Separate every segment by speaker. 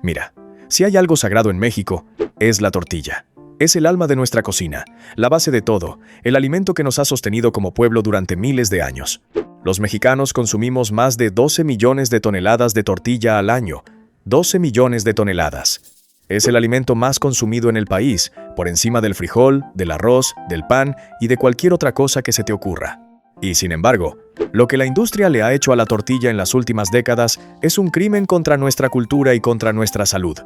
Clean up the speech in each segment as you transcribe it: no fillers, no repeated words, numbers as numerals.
Speaker 1: Mira, si hay algo sagrado en México, es la tortilla. Es el alma de nuestra cocina, la base de todo, el alimento que nos ha sostenido como pueblo durante miles de años. Los mexicanos consumimos más de 12 millones de toneladas de tortilla al año. 12 millones de toneladas. Es el alimento más consumido en el país, por encima del frijol, del arroz, del pan y de cualquier otra cosa que se te ocurra. Y sin embargo, lo que la industria le ha hecho a la tortilla en las últimas décadas es un crimen contra nuestra cultura y contra nuestra salud.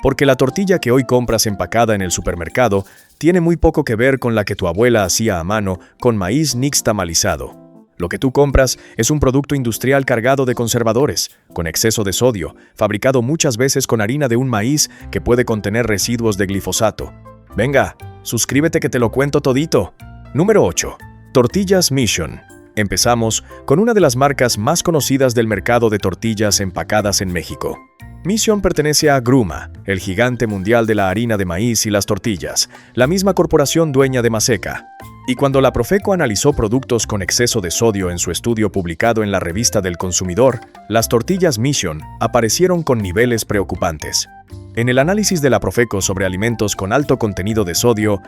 Speaker 1: Porque la tortilla que hoy compras empacada en el supermercado tiene muy poco que ver con la que tu abuela hacía a mano con maíz nixtamalizado. Lo que tú compras es un producto industrial cargado de conservadores, con exceso de sodio, fabricado muchas veces con harina de un maíz que puede contener residuos de glifosato. Venga, suscríbete que te lo cuento todito. Número 8. Tortillas Mission. Empezamos con una de las marcas más conocidas del mercado de tortillas empacadas en México. Mission pertenece a Gruma, el gigante mundial de la harina de maíz y las tortillas, la misma corporación dueña de Maseca. Y cuando la Profeco analizó productos con exceso de sodio en su estudio publicado en la revista del consumidor, las tortillas Mission aparecieron con niveles preocupantes. En el análisis de la Profeco sobre alimentos con alto contenido de sodio,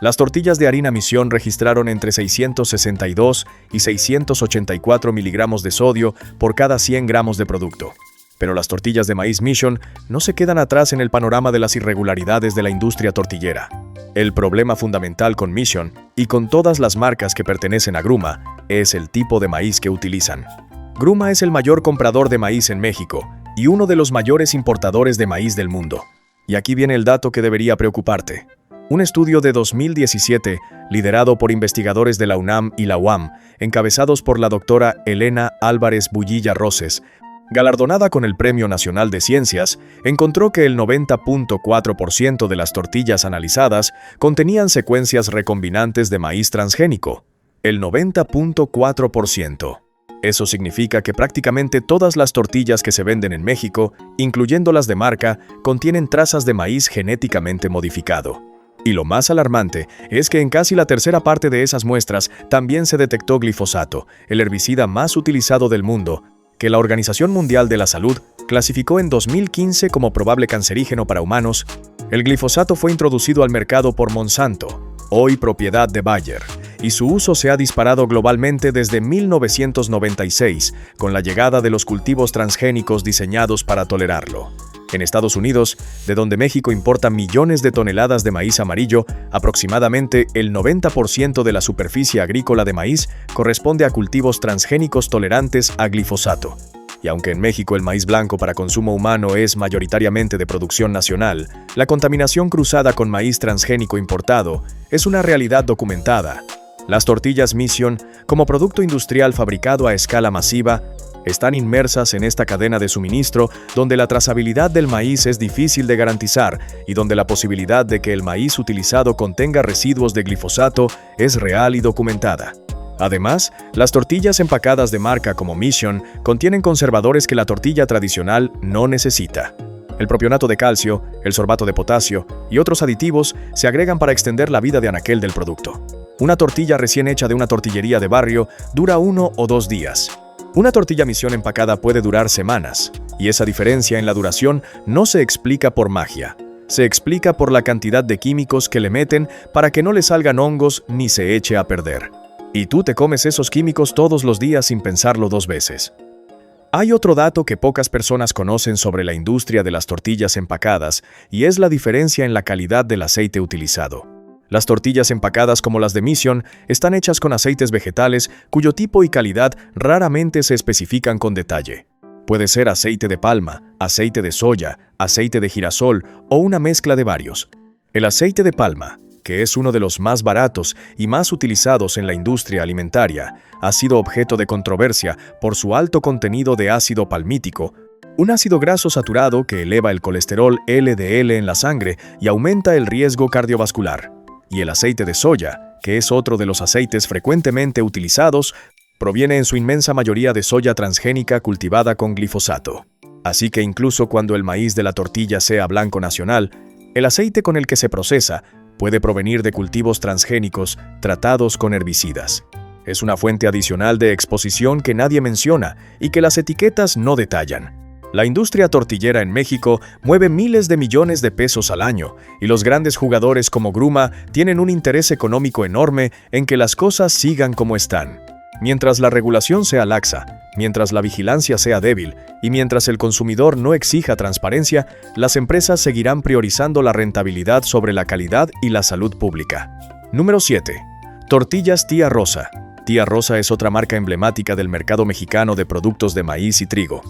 Speaker 1: las tortillas de harina Mission registraron entre 662 y 684 miligramos de sodio por cada 100 gramos de producto. Pero las tortillas de maíz Mission no se quedan atrás en el panorama de las irregularidades de la industria tortillera. El problema fundamental con Mission, y con todas las marcas que pertenecen a Gruma, es el tipo de maíz que utilizan. Gruma es el mayor comprador de maíz en México y uno de los mayores importadores de maíz del mundo. Y aquí viene el dato que debería preocuparte. Un estudio de 2017, liderado por investigadores de la UNAM y la UAM, encabezados por la doctora Elena Álvarez Bullilla Roses, galardonada con el Premio Nacional de Ciencias, encontró que el 90.4% de las tortillas analizadas contenían secuencias recombinantes de maíz transgénico. El 90.4%. Eso significa que prácticamente todas las tortillas que se venden en México, incluyendo las de marca, contienen trazas de maíz genéticamente modificado. Y lo más alarmante es que en casi la tercera parte de esas muestras también se detectó glifosato, el herbicida más utilizado del mundo, que la Organización Mundial de la Salud clasificó en 2015 como probable cancerígeno para humanos. El glifosato fue introducido al mercado por Monsanto, hoy propiedad de Bayer, y su uso se ha disparado globalmente desde 1996, con la llegada de los cultivos transgénicos diseñados para tolerarlo. En Estados Unidos, de donde México importa millones de toneladas de maíz amarillo, aproximadamente el 90% de la superficie agrícola de maíz corresponde a cultivos transgénicos tolerantes a glifosato. Y aunque en México el maíz blanco para consumo humano es mayoritariamente de producción nacional, la contaminación cruzada con maíz transgénico importado es una realidad documentada. Las tortillas Mission, como producto industrial fabricado a escala masiva, están inmersas en esta cadena de suministro donde la trazabilidad del maíz es difícil de garantizar y donde la posibilidad de que el maíz utilizado contenga residuos de glifosato es real y documentada. Además, las tortillas empacadas de marca como Mission contienen conservadores que la tortilla tradicional no necesita. El propionato de calcio, el sorbato de potasio y otros aditivos se agregan para extender la vida de anaquel del producto. Una tortilla recién hecha de una tortillería de barrio dura 1 o 2 días. Una tortilla Mission empacada puede durar semanas, y esa diferencia en la duración no se explica por magia. Se explica por la cantidad de químicos que le meten para que no le salgan hongos ni se eche a perder. Y tú te comes esos químicos todos los días sin pensarlo 2 veces. Hay otro dato que pocas personas conocen sobre la industria de las tortillas empacadas, y es la diferencia en la calidad del aceite utilizado. Las tortillas empacadas como las de Mission están hechas con aceites vegetales cuyo tipo y calidad raramente se especifican con detalle. Puede ser aceite de palma, aceite de soya, aceite de girasol o una mezcla de varios. El aceite de palma, que es uno de los más baratos y más utilizados en la industria alimentaria, ha sido objeto de controversia por su alto contenido de ácido palmítico, un ácido graso saturado que eleva el colesterol LDL en la sangre y aumenta el riesgo cardiovascular. Y el aceite de soya, que es otro de los aceites frecuentemente utilizados, proviene en su inmensa mayoría de soya transgénica cultivada con glifosato. Así que incluso cuando el maíz de la tortilla sea blanco nacional, el aceite con el que se procesa puede provenir de cultivos transgénicos tratados con herbicidas. Es una fuente adicional de exposición que nadie menciona y que las etiquetas no detallan. La industria tortillera en México mueve miles de millones de pesos al año, y los grandes jugadores como Gruma tienen un interés económico enorme en que las cosas sigan como están. Mientras la regulación sea laxa, mientras la vigilancia sea débil y mientras el consumidor no exija transparencia, las empresas seguirán priorizando la rentabilidad sobre la calidad y la salud pública. Número 7. Tortillas Tía Rosa. Tía Rosa es otra marca emblemática del mercado mexicano de productos de maíz y trigo.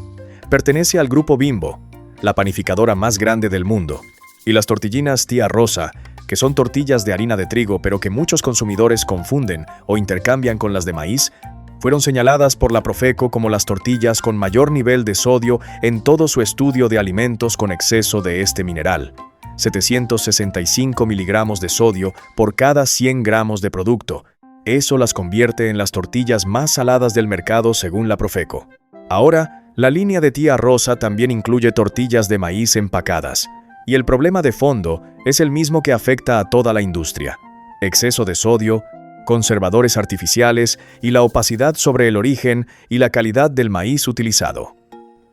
Speaker 1: Pertenece al grupo Bimbo, la panificadora más grande del mundo, y las tortillinas Tía Rosa, que son tortillas de harina de trigo pero que muchos consumidores confunden o intercambian con las de maíz, fueron señaladas por la Profeco como las tortillas con mayor nivel de sodio en todo su estudio de alimentos con exceso de este mineral. 765 miligramos de sodio por cada 100 gramos de producto. Eso las convierte en las tortillas más saladas del mercado según la Profeco. Ahora, la línea de Tía Rosa también incluye tortillas de maíz empacadas. Y el problema de fondo es el mismo que afecta a toda la industria: exceso de sodio, conservadores artificiales y la opacidad sobre el origen y la calidad del maíz utilizado.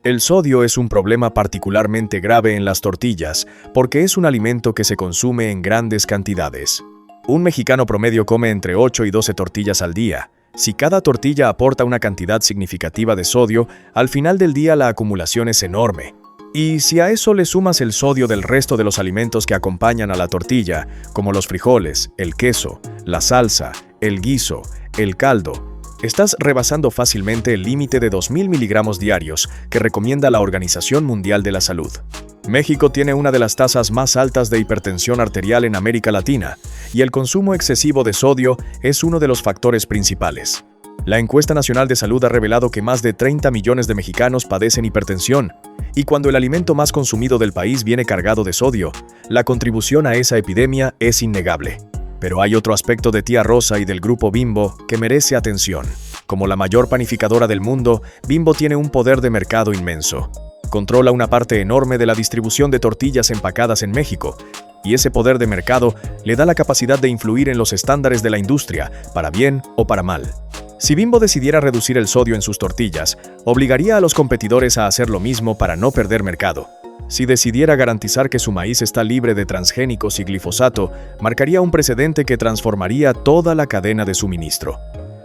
Speaker 1: El sodio es un problema particularmente grave en las tortillas porque es un alimento que se consume en grandes cantidades. Un mexicano promedio come entre 8 y 12 tortillas al día. Si cada tortilla aporta una cantidad significativa de sodio, al final del día la acumulación es enorme. Y si a eso le sumas el sodio del resto de los alimentos que acompañan a la tortilla, como los frijoles, el queso, la salsa, el guiso, el caldo, estás rebasando fácilmente el límite de 2.000 miligramos diarios que recomienda la Organización Mundial de la Salud. México tiene una de las tasas más altas de hipertensión arterial en América Latina, y el consumo excesivo de sodio es uno de los factores principales. La Encuesta Nacional de Salud ha revelado que más de 30 millones de mexicanos padecen hipertensión, y cuando el alimento más consumido del país viene cargado de sodio, la contribución a esa epidemia es innegable. Pero hay otro aspecto de Tía Rosa y del grupo Bimbo que merece atención. Como la mayor panificadora del mundo, Bimbo tiene un poder de mercado inmenso. Controla una parte enorme de la distribución de tortillas empacadas en México, y ese poder de mercado le da la capacidad de influir en los estándares de la industria, para bien o para mal. Si Bimbo decidiera reducir el sodio en sus tortillas, obligaría a los competidores a hacer lo mismo para no perder mercado. Si decidiera garantizar que su maíz está libre de transgénicos y glifosato, marcaría un precedente que transformaría toda la cadena de suministro.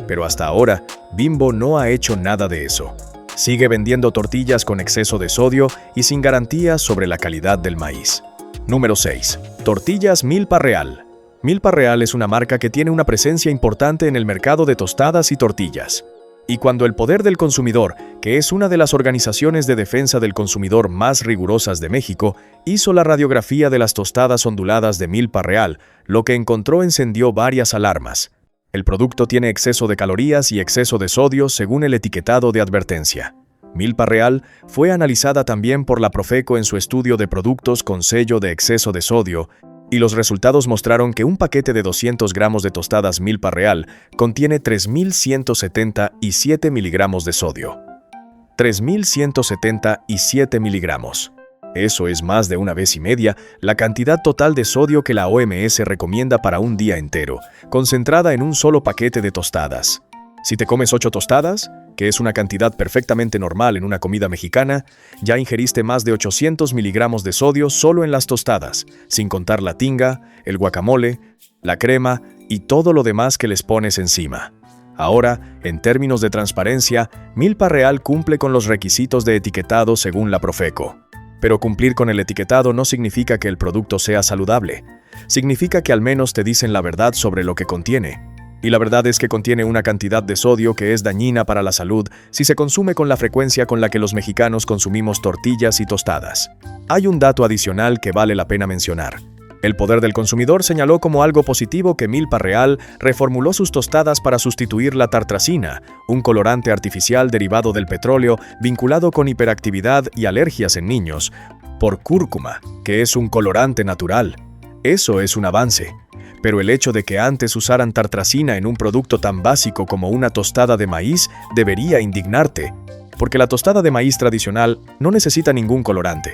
Speaker 1: Pero hasta ahora, Bimbo no ha hecho nada de eso. Sigue vendiendo tortillas con exceso de sodio y sin garantías sobre la calidad del maíz. Número 6. Tortillas Milpa Real. Milpa Real es una marca que tiene una presencia importante en el mercado de tostadas y tortillas. Y cuando el Poder del Consumidor, que es una de las organizaciones de defensa del consumidor más rigurosas de México, hizo la radiografía de las tostadas onduladas de Milpa Real, lo que encontró encendió varias alarmas. El producto tiene exceso de calorías y exceso de sodio según el etiquetado de advertencia. Milpa Real fue analizada también por la Profeco en su estudio de productos con sello de exceso de sodio, y los resultados mostraron que un paquete de 200 gramos de tostadas Milpa Real contiene 3.177 miligramos de sodio. 3.177 miligramos. Eso es más de 1,5 veces la cantidad total de sodio que la OMS recomienda para un día entero, concentrada en un solo paquete de tostadas. Si te comes 8 tostadas, que es una cantidad perfectamente normal en una comida mexicana, ya ingeriste más de 800 miligramos de sodio solo en las tostadas, sin contar la tinga, el guacamole, la crema y todo lo demás que les pones encima. Ahora, en términos de transparencia, Milpa Real cumple con los requisitos de etiquetado según la Profeco. Pero cumplir con el etiquetado no significa que el producto sea saludable. Significa que al menos te dicen la verdad sobre lo que contiene. Y la verdad es que contiene una cantidad de sodio que es dañina para la salud si se consume con la frecuencia con la que los mexicanos consumimos tortillas y tostadas. Hay un dato adicional que vale la pena mencionar. El Poder del Consumidor señaló como algo positivo que Milpa Real reformuló sus tostadas para sustituir la tartrazina, un colorante artificial derivado del petróleo vinculado con hiperactividad y alergias en niños, por cúrcuma, que es un colorante natural. Eso es un avance. Pero el hecho de que antes usaran tartrazina en un producto tan básico como una tostada de maíz debería indignarte, porque la tostada de maíz tradicional no necesita ningún colorante.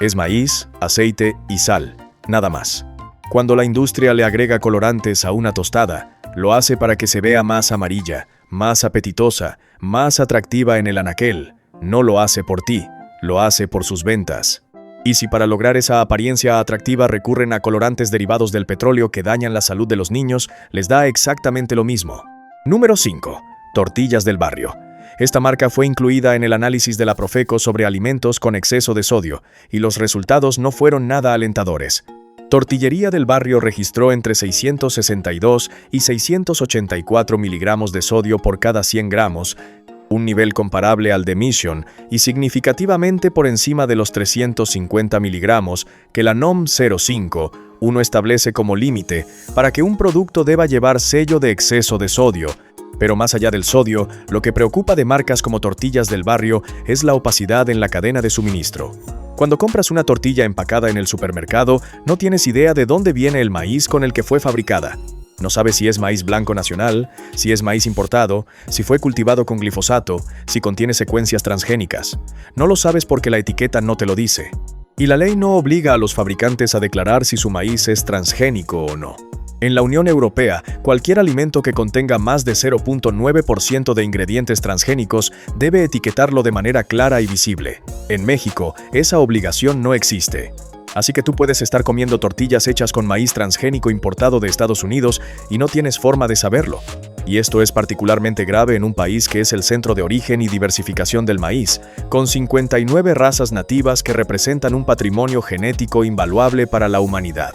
Speaker 1: Es maíz, aceite y sal, nada más. Cuando la industria le agrega colorantes a una tostada, lo hace para que se vea más amarilla, más apetitosa, más atractiva en el anaquel. No lo hace por ti, lo hace por sus ventas. Y si para lograr esa apariencia atractiva recurren a colorantes derivados del petróleo que dañan la salud de los niños, les da exactamente lo mismo. Número 5. Tortillas del Barrio. Esta marca fue incluida en el análisis de la Profeco sobre alimentos con exceso de sodio, y los resultados no fueron nada alentadores. Tortillería del Barrio registró entre 662 y 684 miligramos de sodio por cada 100 gramos, un nivel comparable al de Mission y significativamente por encima de los 350 miligramos que la NOM 05 establece como límite para que un producto deba llevar sello de exceso de sodio. Pero más allá del sodio, lo que preocupa de marcas como Tortillas del Barrio es la opacidad en la cadena de suministro. Cuando compras una tortilla empacada en el supermercado, no tienes idea de dónde viene el maíz con el que fue fabricada. No sabes si es maíz blanco nacional, si es maíz importado, si fue cultivado con glifosato, si contiene secuencias transgénicas. No lo sabes porque la etiqueta no te lo dice. Y la ley no obliga a los fabricantes a declarar si su maíz es transgénico o no. En la Unión Europea, cualquier alimento que contenga más de 0.9% de ingredientes transgénicos debe etiquetarlo de manera clara y visible. En México, esa obligación no existe. Así que tú puedes estar comiendo tortillas hechas con maíz transgénico importado de Estados Unidos y no tienes forma de saberlo. Y esto es particularmente grave en un país que es el centro de origen y diversificación del maíz, con 59 razas nativas que representan un patrimonio genético invaluable para la humanidad.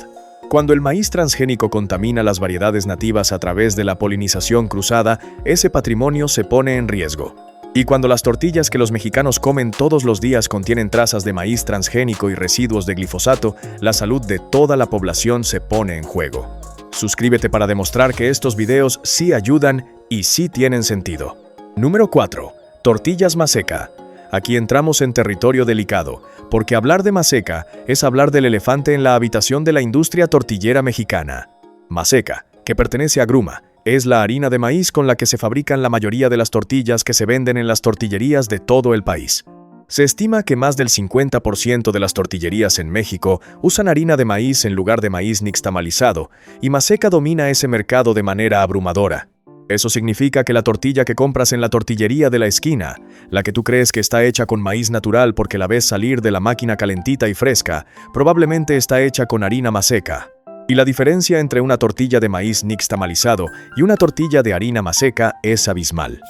Speaker 1: Cuando el maíz transgénico contamina las variedades nativas a través de la polinización cruzada, ese patrimonio se pone en riesgo. Y cuando las tortillas que los mexicanos comen todos los días contienen trazas de maíz transgénico y residuos de glifosato, la salud de toda la población se pone en juego. Suscríbete para demostrar que estos videos sí ayudan y sí tienen sentido. Número 4. Tortillas Maseca. Aquí entramos en territorio delicado, porque hablar de Maseca es hablar del elefante en la habitación de la industria tortillera mexicana. Maseca, que pertenece a Gruma, es la harina de maíz con la que se fabrican la mayoría de las tortillas que se venden en las tortillerías de todo el país. Se estima que más del 50% de las tortillerías en México usan harina de maíz en lugar de maíz nixtamalizado, y Maseca domina ese mercado de manera abrumadora. Eso significa que la tortilla que compras en la tortillería de la esquina, la que tú crees que está hecha con maíz natural porque la ves salir de la máquina calentita y fresca, probablemente está hecha con harina Maseca. Y la diferencia entre una tortilla de maíz nixtamalizado y una tortilla de harina Maseca es abismal.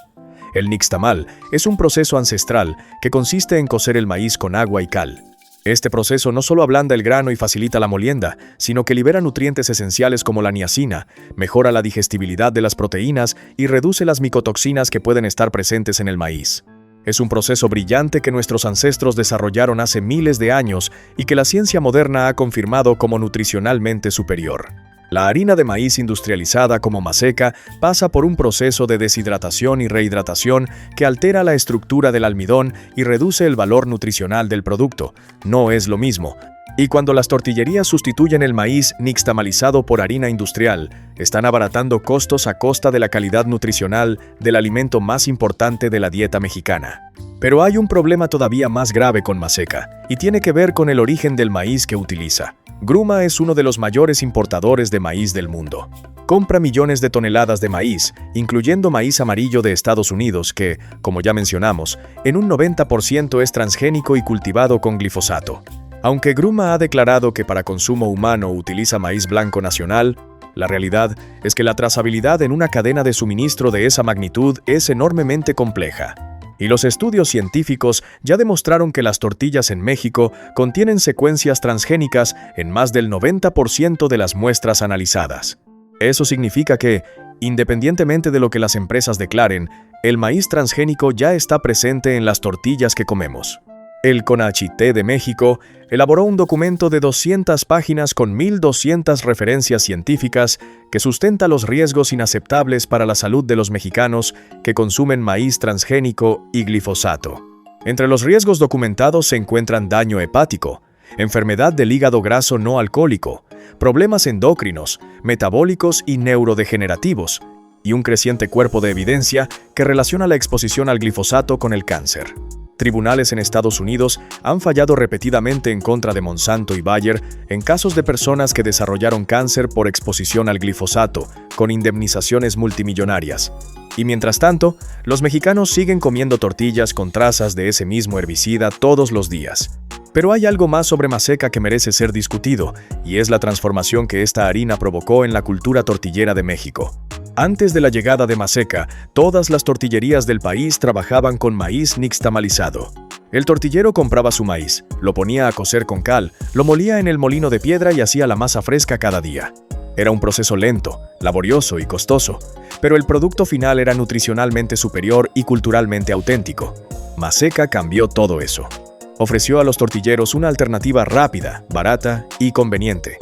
Speaker 1: El nixtamal es un proceso ancestral que consiste en cocer el maíz con agua y cal. Este proceso no solo ablanda el grano y facilita la molienda, sino que libera nutrientes esenciales como la niacina, mejora la digestibilidad de las proteínas y reduce las micotoxinas que pueden estar presentes en el maíz. Es un proceso brillante que nuestros ancestros desarrollaron hace miles de años y que la ciencia moderna ha confirmado como nutricionalmente superior. La harina de maíz industrializada como Maseca pasa por un proceso de deshidratación y rehidratación que altera la estructura del almidón y reduce el valor nutricional del producto. No es lo mismo. Y cuando las tortillerías sustituyen el maíz nixtamalizado por harina industrial, están abaratando costos a costa de la calidad nutricional del alimento más importante de la dieta mexicana. Pero hay un problema todavía más grave con Maseca, y tiene que ver con el origen del maíz que utiliza. Gruma es uno de los mayores importadores de maíz del mundo. Compra millones de toneladas de maíz, incluyendo maíz amarillo de Estados Unidos que, como ya mencionamos, en un 90% es transgénico y cultivado con glifosato. Aunque Gruma ha declarado que para consumo humano utiliza maíz blanco nacional, la realidad es que la trazabilidad en una cadena de suministro de esa magnitud es enormemente compleja. Y los estudios científicos ya demostraron que las tortillas en México contienen secuencias transgénicas en más del 90% de las muestras analizadas. Eso significa que, independientemente de lo que las empresas declaren, el maíz transgénico ya está presente en las tortillas que comemos. El CONACYT de México elaboró un documento de 200 páginas con 1.200 referencias científicas que sustenta los riesgos inaceptables para la salud de los mexicanos que consumen maíz transgénico y glifosato. Entre los riesgos documentados se encuentran daño hepático, enfermedad del hígado graso no alcohólico, problemas endocrinos, metabólicos y neurodegenerativos, y un creciente cuerpo de evidencia que relaciona la exposición al glifosato con el cáncer. Tribunales en Estados Unidos han fallado repetidamente en contra de Monsanto y Bayer en casos de personas que desarrollaron cáncer por exposición al glifosato, con indemnizaciones multimillonarias. Y mientras tanto, los mexicanos siguen comiendo tortillas con trazas de ese mismo herbicida todos los días. Pero hay algo más sobre Maseca que merece ser discutido, y es la transformación que esta harina provocó en la cultura tortillera de México. Antes de la llegada de Maseca, todas las tortillerías del país trabajaban con maíz nixtamalizado. El tortillero compraba su maíz, lo ponía a cocer con cal, lo molía en el molino de piedra y hacía la masa fresca cada día. Era un proceso lento, laborioso y costoso, pero el producto final era nutricionalmente superior y culturalmente auténtico. Maseca cambió todo eso. Ofreció a los tortilleros una alternativa rápida, barata y conveniente.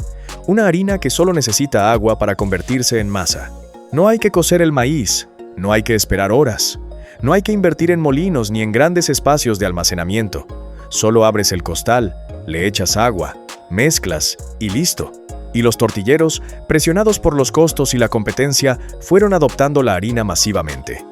Speaker 1: Una harina que solo necesita agua para convertirse en masa. No hay que cocer el maíz, no hay que esperar horas, no hay que invertir en molinos ni en grandes espacios de almacenamiento. Solo abres el costal, le echas agua, mezclas y listo. Y los tortilleros, presionados por los costos y la competencia, fueron adoptando la harina masivamente.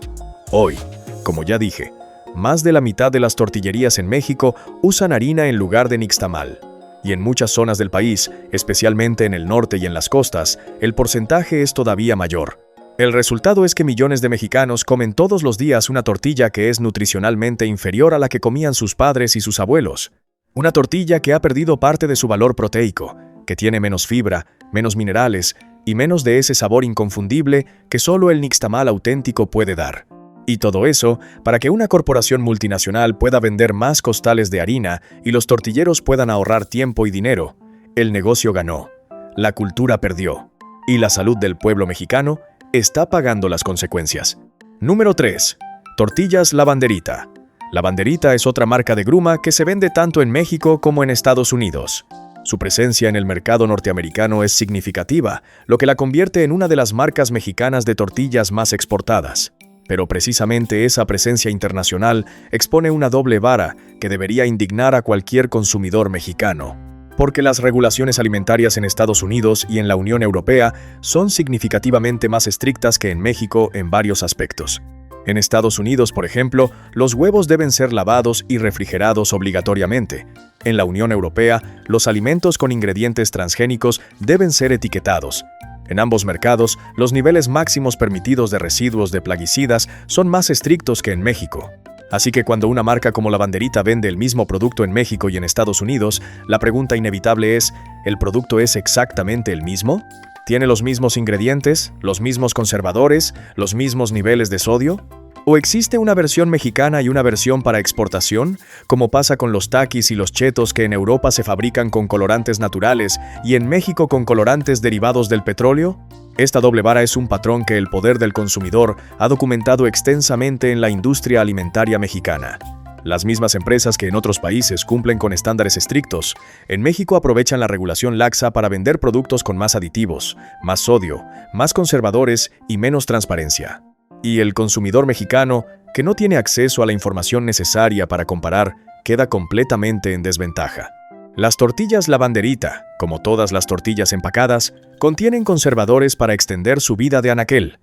Speaker 1: Hoy, como ya dije, más de la mitad de las tortillerías en México usan harina en lugar de nixtamal. Y en muchas zonas del país, especialmente en el norte y en las costas, el porcentaje es todavía mayor. El resultado es que millones de mexicanos comen todos los días una tortilla que es nutricionalmente inferior a la que comían sus padres y sus abuelos. Una tortilla que ha perdido parte de su valor proteico, que tiene menos fibra, menos minerales y menos de ese sabor inconfundible que solo el nixtamal auténtico puede dar. Y todo eso para que una corporación multinacional pueda vender más costales de harina y los tortilleros puedan ahorrar tiempo y dinero. El negocio ganó, la cultura perdió, y la salud del pueblo mexicano está pagando las consecuencias. Número 3. Tortillas La Banderita. La Banderita es otra marca de gruma que se vende tanto en México como en Estados Unidos. Su presencia en el mercado norteamericano es significativa, lo que la convierte en una de las marcas mexicanas de tortillas más exportadas. Pero precisamente esa presencia internacional expone una doble vara que debería indignar a cualquier consumidor mexicano. Porque las regulaciones alimentarias en Estados Unidos y en la Unión Europea son significativamente más estrictas que en México en varios aspectos. En Estados Unidos, por ejemplo, los huevos deben ser lavados y refrigerados obligatoriamente. En la Unión Europea, los alimentos con ingredientes transgénicos deben ser etiquetados. En ambos mercados, los niveles máximos permitidos de residuos de plaguicidas son más estrictos que en México. Así que cuando una marca como La Banderita vende el mismo producto en México y en Estados Unidos, la pregunta inevitable es, ¿el producto es exactamente el mismo? ¿Tiene los mismos ingredientes, los mismos conservadores, los mismos niveles de sodio? ¿O existe una versión mexicana y una versión para exportación, como pasa con los Takis y los chetos que en Europa se fabrican con colorantes naturales y en México con colorantes derivados del petróleo? Esta doble vara es un patrón que el poder del consumidor ha documentado extensamente en la industria alimentaria mexicana. Las mismas empresas que en otros países cumplen con estándares estrictos, en México aprovechan la regulación laxa para vender productos con más aditivos, más sodio, más conservadores y menos transparencia. Y el consumidor mexicano, que no tiene acceso a la información necesaria para comparar, queda completamente en desventaja. Las tortillas La Banderita, como todas las tortillas empacadas, contienen conservadores para extender su vida de anaquel,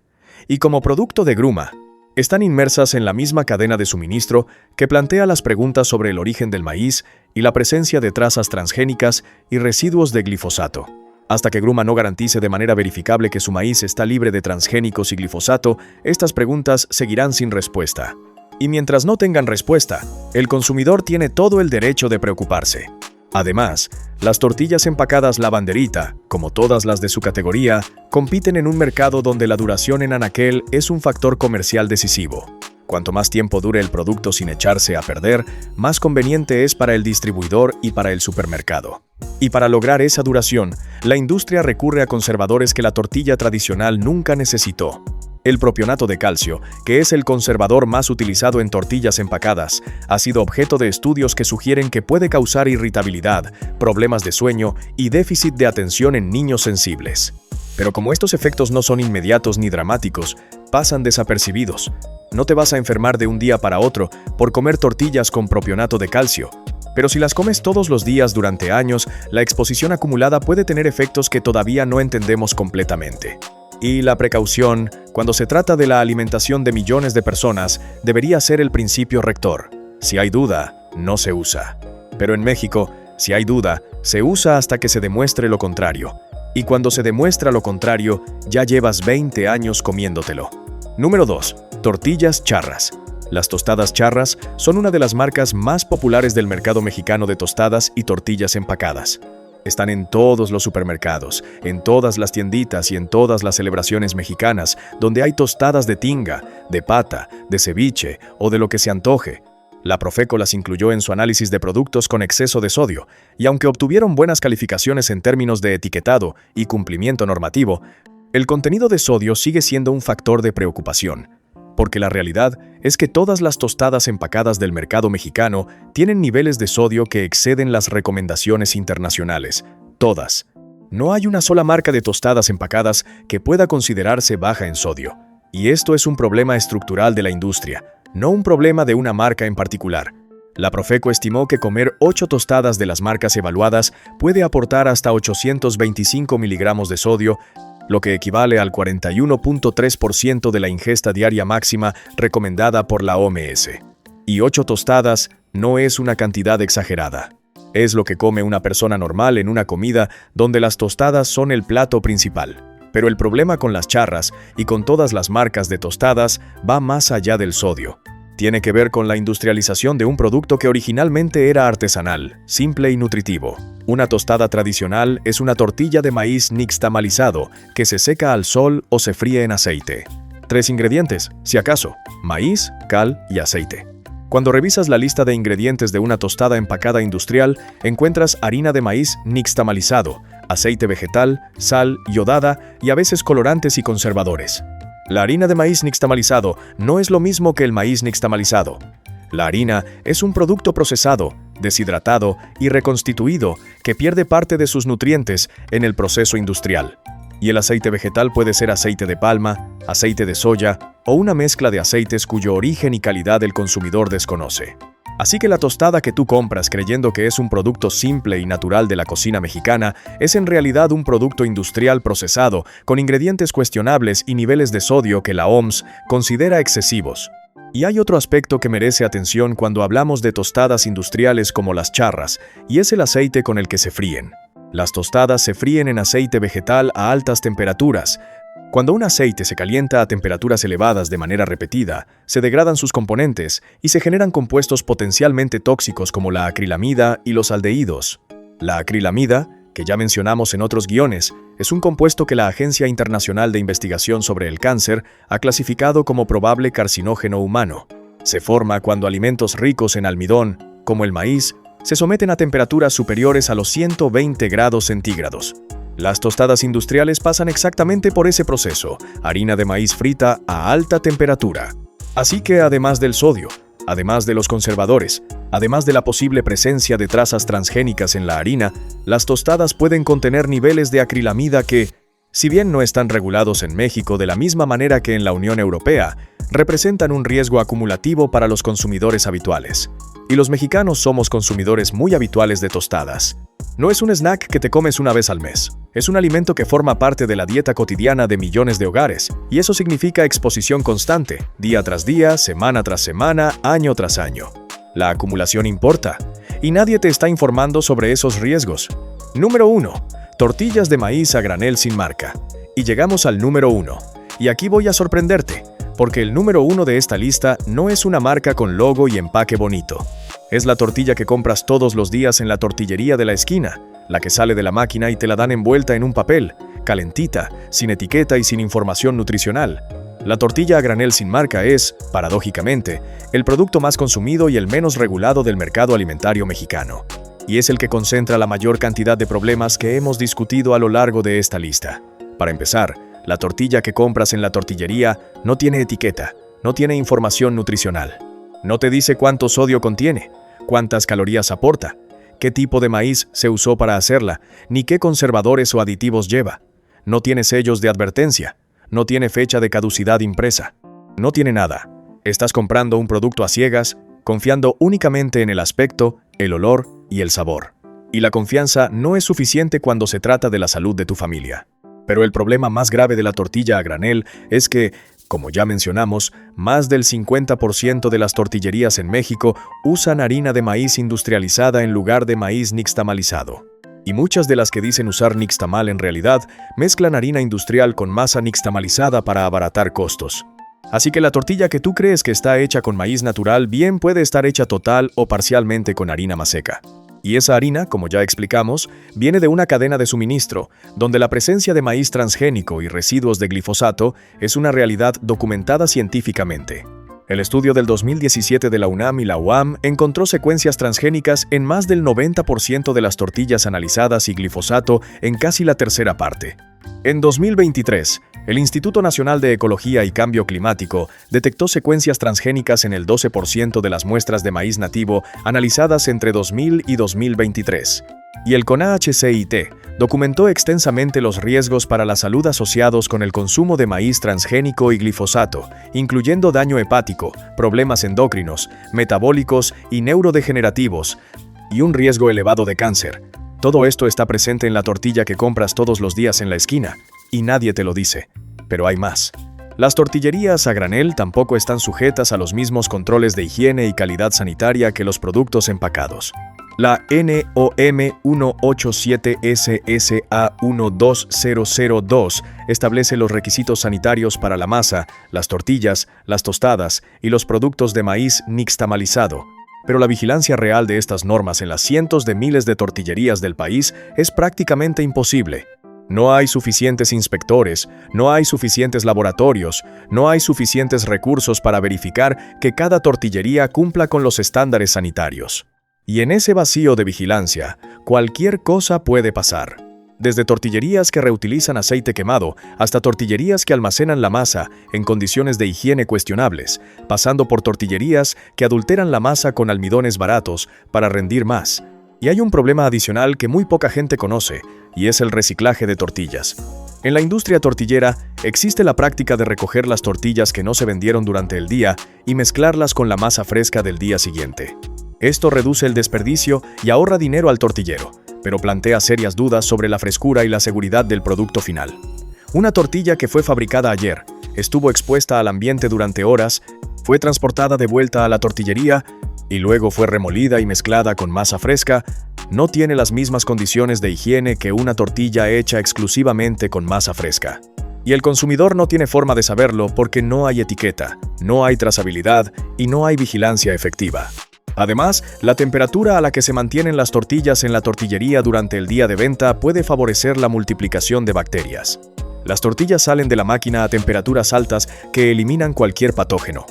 Speaker 1: y como producto de gruma, están inmersas en la misma cadena de suministro que plantea las preguntas sobre el origen del maíz y la presencia de trazas transgénicas y residuos de glifosato. Hasta que Gruma no garantice de manera verificable que su maíz está libre de transgénicos y glifosato, estas preguntas seguirán sin respuesta. Y mientras no tengan respuesta, el consumidor tiene todo el derecho de preocuparse. Además, las tortillas empacadas La Banderita, como todas las de su categoría, compiten en un mercado donde la duración en anaquel es un factor comercial decisivo. Cuanto más tiempo dure el producto sin echarse a perder, más conveniente es para el distribuidor y para el supermercado. Y para lograr esa duración, la industria recurre a conservadores que la tortilla tradicional nunca necesitó. El propionato de calcio, que es el conservador más utilizado en tortillas empacadas, ha sido objeto de estudios que sugieren que puede causar irritabilidad, problemas de sueño y déficit de atención en niños sensibles. Pero como estos efectos no son inmediatos ni dramáticos, pasan desapercibidos. No te vas a enfermar de un día para otro por comer tortillas con propionato de calcio. Pero si las comes todos los días durante años, la exposición acumulada puede tener efectos que todavía no entendemos completamente. Y la precaución, cuando se trata de la alimentación de millones de personas, debería ser el principio rector. Si hay duda, no se usa. Pero en México, si hay duda, se usa hasta que se demuestre lo contrario. Y cuando se demuestra lo contrario, ya llevas 20 años comiéndotelo. Número 2. Tortillas charras. Las tostadas charras son una de las marcas más populares del mercado mexicano de tostadas y tortillas empacadas. Están en todos los supermercados, en todas las tienditas y en todas las celebraciones mexicanas, donde hay tostadas de tinga, de pata, de ceviche o de lo que se antoje. La Profeco las incluyó en su análisis de productos con exceso de sodio, y aunque obtuvieron buenas calificaciones en términos de etiquetado y cumplimiento normativo, el contenido de sodio sigue siendo un factor de preocupación, porque la realidad es que todas las tostadas empacadas del mercado mexicano tienen niveles de sodio que exceden las recomendaciones internacionales. Todas. No hay una sola marca de tostadas empacadas que pueda considerarse baja en sodio. Y esto es un problema estructural de la industria, no un problema de una marca en particular. La Profeco estimó que comer 8 tostadas de las marcas evaluadas puede aportar hasta 825 miligramos de sodio, lo que equivale al 41.3% de la ingesta diaria máxima recomendada por la OMS. Y 8 tostadas no es una cantidad exagerada. Es lo que come una persona normal en una comida donde las tostadas son el plato principal. Pero el problema con las charras y con todas las marcas de tostadas va más allá del sodio. Tiene que ver con la industrialización de un producto que originalmente era artesanal, simple y nutritivo. Una tostada tradicional es una tortilla de maíz nixtamalizado que se seca al sol o se fríe en aceite. 3 ingredientes, si acaso: maíz, cal y aceite. Cuando revisas la lista de ingredientes de una tostada empacada industrial, encuentras harina de maíz nixtamalizado, aceite vegetal, sal, iodada y a veces colorantes y conservadores. La harina de maíz nixtamalizado no es lo mismo que el maíz nixtamalizado. La harina es un producto procesado, deshidratado y reconstituido que pierde parte de sus nutrientes en el proceso industrial. Y el aceite vegetal puede ser aceite de palma, aceite de soya o una mezcla de aceites cuyo origen y calidad el consumidor desconoce. Así que la tostada que tú compras creyendo que es un producto simple y natural de la cocina mexicana es en realidad un producto industrial procesado con ingredientes cuestionables y niveles de sodio que la OMS considera excesivos. Y hay otro aspecto que merece atención cuando hablamos de tostadas industriales como las charras, y es el aceite con el que se fríen. Las tostadas se fríen en aceite vegetal a altas temperaturas. Cuando un aceite se calienta a temperaturas elevadas de manera repetida, se degradan sus componentes y se generan compuestos potencialmente tóxicos como la acrilamida y los aldehídos. La acrilamida, que ya mencionamos en otros guiones, es un compuesto que la Agencia Internacional de Investigación sobre el Cáncer ha clasificado como probable carcinógeno humano. Se forma cuando alimentos ricos en almidón, como el maíz, se someten a temperaturas superiores a los 120 grados centígrados. Las tostadas industriales pasan exactamente por ese proceso, harina de maíz frita a alta temperatura. Así que además del sodio, además de los conservadores, además de la posible presencia de trazas transgénicas en la harina, las tostadas pueden contener niveles de acrilamida que, si bien no están regulados en México de la misma manera que en la Unión Europea, representan un riesgo acumulativo para los consumidores habituales. Y los mexicanos somos consumidores muy habituales de tostadas. No es un snack que te comes una vez al mes. Es un alimento que forma parte de la dieta cotidiana de millones de hogares, y eso significa exposición constante, día tras día, semana tras semana, año tras año. La acumulación importa, y nadie te está informando sobre esos riesgos. Número 1. Tortillas de maíz a granel sin marca. Y llegamos al número 1. Y aquí voy a sorprenderte, porque el número 1 de esta lista no es una marca con logo y empaque bonito. Es la tortilla que compras todos los días en la tortillería de la esquina, la que sale de la máquina y te la dan envuelta en un papel, calentita, sin etiqueta y sin información nutricional. La tortilla a granel sin marca es, paradójicamente, el producto más consumido y el menos regulado del mercado alimentario mexicano. Y es el que concentra la mayor cantidad de problemas que hemos discutido a lo largo de esta lista. Para empezar, la tortilla que compras en la tortillería no tiene etiqueta, no tiene información nutricional. No te dice cuánto sodio contiene, cuántas calorías aporta, qué tipo de maíz se usó para hacerla, ni qué conservadores o aditivos lleva. No tiene sellos de advertencia, no tiene fecha de caducidad impresa, no tiene nada. Estás comprando un producto a ciegas, confiando únicamente en el aspecto, el olor y el sabor. Y la confianza no es suficiente cuando se trata de la salud de tu familia. Pero el problema más grave de la tortilla a granel es que Como ya mencionamos, más del 50% de las tortillerías en México usan harina de maíz industrializada en lugar de maíz nixtamalizado. Y muchas de las que dicen usar nixtamal en realidad mezclan harina industrial con masa nixtamalizada para abaratar costos. Así que la tortilla que tú crees que está hecha con maíz natural bien puede estar hecha total o parcialmente con harina maseca. Y esa harina, como ya explicamos, viene de una cadena de suministro, donde la presencia de maíz transgénico y residuos de glifosato es una realidad documentada científicamente. El estudio del 2017 de la UNAM y la UAM encontró secuencias transgénicas en más del 90% de las tortillas analizadas y glifosato en casi la tercera parte. En 2023, el Instituto Nacional de Ecología y Cambio Climático detectó secuencias transgénicas en el 12% de las muestras de maíz nativo analizadas entre 2000 y 2023. Y el CONAHCIT documentó extensamente los riesgos para la salud asociados con el consumo de maíz transgénico y glifosato, incluyendo daño hepático, problemas endocrinos, metabólicos y neurodegenerativos, y un riesgo elevado de cáncer. Todo esto está presente en la tortilla que compras todos los días en la esquina, y nadie te lo dice. Pero hay más. Las tortillerías a granel tampoco están sujetas a los mismos controles de higiene y calidad sanitaria que los productos empacados. La NOM 187SSA12002 establece los requisitos sanitarios para la masa, las tortillas, las tostadas y los productos de maíz nixtamalizado. Pero la vigilancia real de estas normas en las cientos de miles de tortillerías del país es prácticamente imposible. No hay suficientes inspectores, no hay suficientes laboratorios, no hay suficientes recursos para verificar que cada tortillería cumpla con los estándares sanitarios. Y en ese vacío de vigilancia, cualquier cosa puede pasar. Desde tortillerías que reutilizan aceite quemado hasta tortillerías que almacenan la masa en condiciones de higiene cuestionables, pasando por tortillerías que adulteran la masa con almidones baratos para rendir más. Y hay un problema adicional que muy poca gente conoce, y es el reciclaje de tortillas. En la industria tortillera existe la práctica de recoger las tortillas que no se vendieron durante el día y mezclarlas con la masa fresca del día siguiente. Esto reduce el desperdicio y ahorra dinero al tortillero, pero plantea serias dudas sobre la frescura y la seguridad del producto final. Una tortilla que fue fabricada ayer, estuvo expuesta al ambiente durante horas, fue transportada de vuelta a la tortillería y luego fue remolida y mezclada con masa fresca, no tiene las mismas condiciones de higiene que una tortilla hecha exclusivamente con masa fresca. Y el consumidor no tiene forma de saberlo porque no hay etiqueta, no hay trazabilidad y no hay vigilancia efectiva. Además, la temperatura a la que se mantienen las tortillas en la tortillería durante el día de venta puede favorecer la multiplicación de bacterias. Las tortillas salen de la máquina a temperaturas altas que eliminan cualquier patógeno,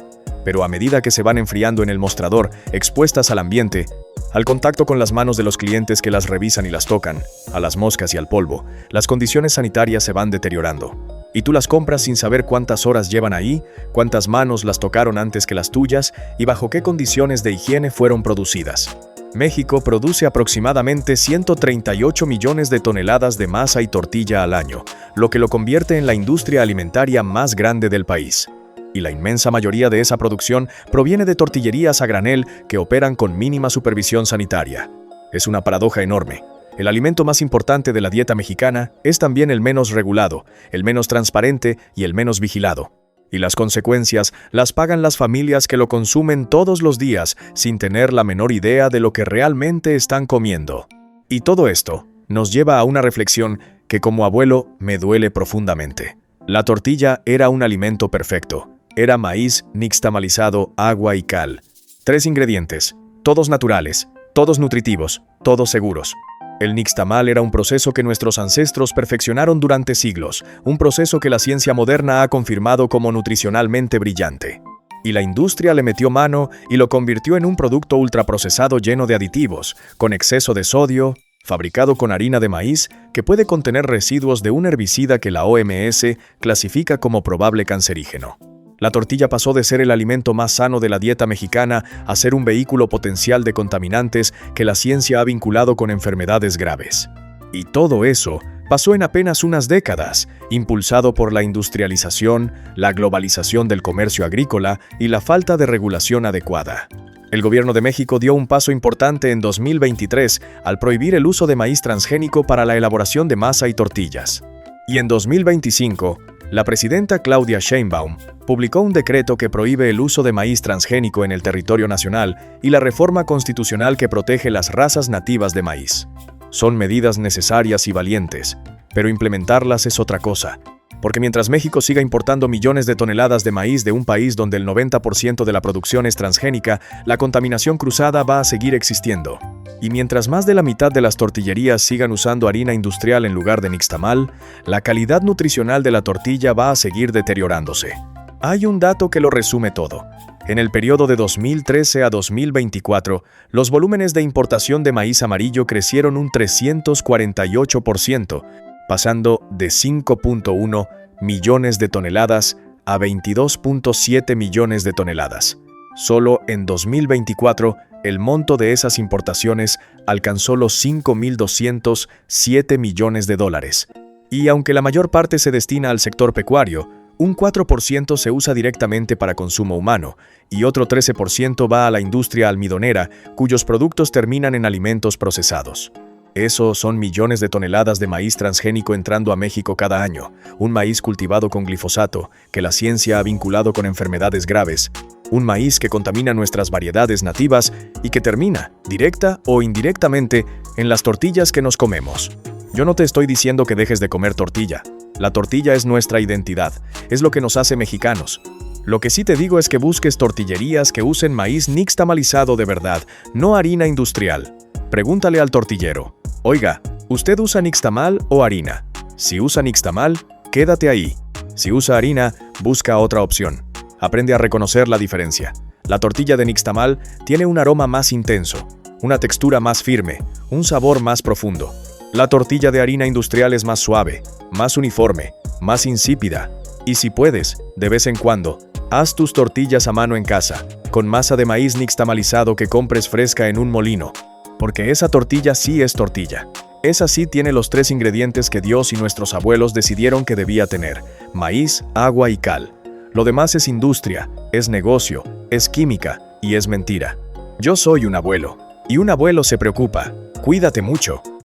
Speaker 1: pero a medida que se van enfriando en el mostrador, expuestas al ambiente, al contacto con las manos de los clientes que las revisan y las tocan, a las moscas y al polvo, las condiciones sanitarias se van deteriorando. Y tú las compras sin saber cuántas horas llevan ahí, cuántas manos las tocaron antes que las tuyas y bajo qué condiciones de higiene fueron producidas. México produce aproximadamente 138 millones de toneladas de masa y tortilla al año, lo que lo convierte en la industria alimentaria más grande del país. Y la inmensa mayoría de esa producción proviene de tortillerías a granel que operan con mínima supervisión sanitaria. Es una paradoja enorme. El alimento más importante de la dieta mexicana es también el menos regulado, el menos transparente y el menos vigilado. Y las consecuencias las pagan las familias que lo consumen todos los días sin tener la menor idea de lo que realmente están comiendo. Y todo esto nos lleva a una reflexión que como abuelo me duele profundamente. La tortilla era un alimento perfecto. Era maíz nixtamalizado, agua y cal. 3 ingredientes, todos naturales, todos nutritivos, todos seguros. El nixtamal era un proceso que nuestros ancestros perfeccionaron durante siglos, un proceso que la ciencia moderna ha confirmado como nutricionalmente brillante. Y la industria le metió mano y lo convirtió en un producto ultraprocesado lleno de aditivos, con exceso de sodio, fabricado con harina de maíz, que puede contener residuos de un herbicida que la OMS clasifica como probable cancerígeno. La tortilla pasó de ser el alimento más sano de la dieta mexicana a ser un vehículo potencial de contaminantes que la ciencia ha vinculado con enfermedades graves. Y todo eso pasó en apenas unas décadas, impulsado por la industrialización, la globalización del comercio agrícola y la falta de regulación adecuada. El gobierno de México dio un paso importante en 2023 al prohibir el uso de maíz transgénico para la elaboración de masa y tortillas. Y en 2025, La presidenta Claudia Sheinbaum publicó un decreto que prohíbe el uso de maíz transgénico en el territorio nacional y la reforma constitucional que protege las razas nativas de maíz. Son medidas necesarias y valientes, pero implementarlas es otra cosa. Porque mientras México siga importando millones de toneladas de maíz de un país donde el 90% de la producción es transgénica, la contaminación cruzada va a seguir existiendo. Y mientras más de la mitad de las tortillerías sigan usando harina industrial en lugar de nixtamal, la calidad nutricional de la tortilla va a seguir deteriorándose. Hay un dato que lo resume todo. En el periodo de 2013 a 2024, los volúmenes de importación de maíz amarillo crecieron un 348%, pasando de 5.1 millones de toneladas a 22.7 millones de toneladas. Solo en 2024, el monto de esas importaciones alcanzó los 5.207 millones de dólares. Y aunque la mayor parte se destina al sector pecuario, un 4% se usa directamente para consumo humano y otro 13% va a la industria almidonera, cuyos productos terminan en alimentos procesados. Eso son millones de toneladas de maíz transgénico entrando a México cada año, un maíz cultivado con glifosato, que la ciencia ha vinculado con enfermedades graves, un maíz que contamina nuestras variedades nativas y que termina, directa o indirectamente, en las tortillas que nos comemos. Yo no te estoy diciendo que dejes de comer tortilla. La tortilla es nuestra identidad, es lo que nos hace mexicanos. Lo que sí te digo es que busques tortillerías que usen maíz nixtamalizado de verdad, no harina industrial. Pregúntale al tortillero: oiga, ¿usted usa nixtamal o harina? Si usa nixtamal, quédate ahí. Si usa harina, busca otra opción. Aprende a reconocer la diferencia. La tortilla de nixtamal tiene un aroma más intenso, una textura más firme, un sabor más profundo. La tortilla de harina industrial es más suave, más uniforme, más insípida. Y si puedes, de vez en cuando, haz tus tortillas a mano en casa, con masa de maíz nixtamalizado que compres fresca en un molino. Porque esa tortilla sí es tortilla. Esa sí tiene los 3 ingredientes que Dios y nuestros abuelos decidieron que debía tener: maíz, agua y cal. Lo demás es industria, es negocio, es química y es mentira. Yo soy un abuelo, y un abuelo se preocupa. Cuídate mucho.